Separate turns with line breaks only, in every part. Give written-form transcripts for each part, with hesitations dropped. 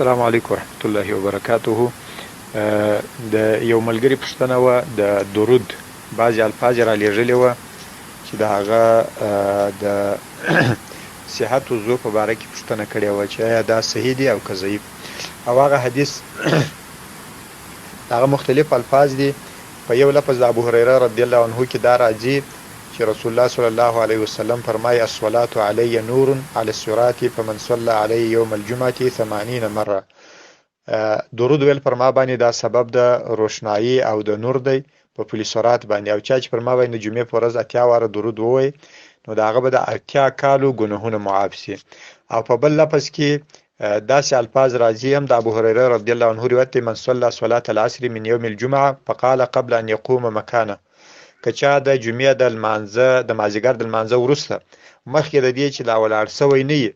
السلام علیکم ورحمت الله وبرکاته. د یو ملګری پوښتنه وه د درود بعضې الفاظ یې رالیږلي وه چې د هغه د صحت وضوع په باره کې پوښتنه کړې وه چې آیا دا صحیح دي او که ضعیف. او هغه حدیث هغه مختلف الفاظ دي. په یو لفظ د ابو هریره رضی الله عنه کې دا راځي چې رسول الله صلی الله علیه وسلم فرمایي الصلاة علی نور علی الصراط فمن صلى علی یوم الجمعة 80 مره. درود ویل پر ما باندې دا سبب د روشنایی او د نور دی په پل صراط باندې، او چا چې پر ما باندې د جمعې په ورځ 80 واره درود ووایي نو د هغه به د 80 کالو ګناهونه معاف سي. او په بل لفظ کې داسې الفاظ راځي هم د ابو هریره رضی الله عنه روایت دی من صلى صلاة العصر من یوم الجمعة فقال قبل ان يقوم مکانه. که چا د جمعې د لمانځه د مازدیګر د لمانځه وروسته مخکې د دې چې لا ولاړ سوی نه وي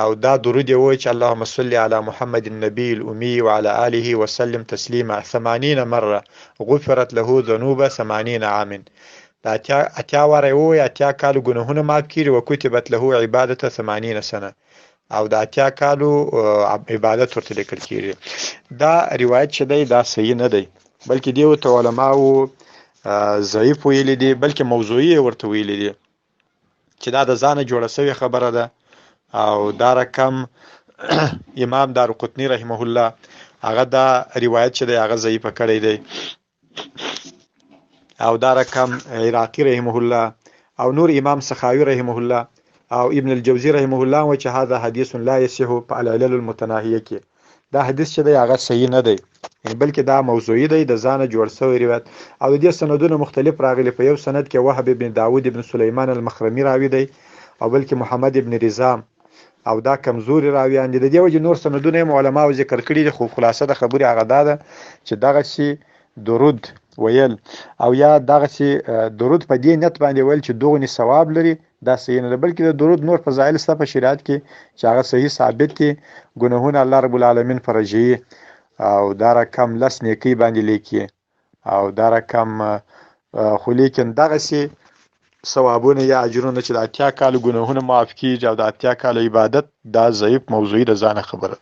او دا درود یې ووایي چې اللهم صل علی محمد النبي الأمي وعلى آله وسلم تسلیما 80 مره غفرت له ذنوب 80 عام. دا 80 واره یې ووایي 80 کالو ګناهونه معاف کړي وکتبت له عبادة 80 سنه، او د 80 کالو عبادت ورته لیکل کېږي. دا روایت چې دی دا صحیح نه دی، بلکې دې ورته علماو ضعیف ویلي دي، بلکې موضوعي ورته ویلي دي چې دا د ځانه جوړه سوې خبره ده. او دا رقم امام دارقطني رحمه الله هغه دا روایت چې دی هغه ضعیفه کړی دی، او دا رقم عراقي رحمه الله او نور امام سخاوي رحمه الله او ابن الجوزي رحمه الله و چې هذا حدیث لا يصح په العلل المتناهیه کې دا حدیث چې دی هغه صحیح نه دی، بلکې دا موضوعي دی، د ځانه جوړ شوی روایت. او د دې سندونه مختلف راغلي. په یو سند کې وهب ابن داود ابن سليمان المخرمي راوي دی، او بلکې محمد ابن رزام، او دا کمزوري راویان دي. د دې وجه نور سندونه علماء ذکر کړي دي، خو خلاصه د خبرې هغه ده چې دغه شی درود ویل او یا دغه شی درود په دې نیت باندې ویل چې دوغني ثواب لري دا صحیح نه ده، بلکې د درود نور فضایل سته په شریعت کې چې هغه صحیح ثابت دي. ګناهونه الله رب العالمین فرجوي، او دا رقم لس نیکی باندې لیکي، او دا رقم خو لیکن دغه شی ثوابونه یا اجرونه چې د 80 کالو ګناهونه معاف کیږي او د 80 کالو عبادت دا ضعیف موضوعي د ځانه خبره.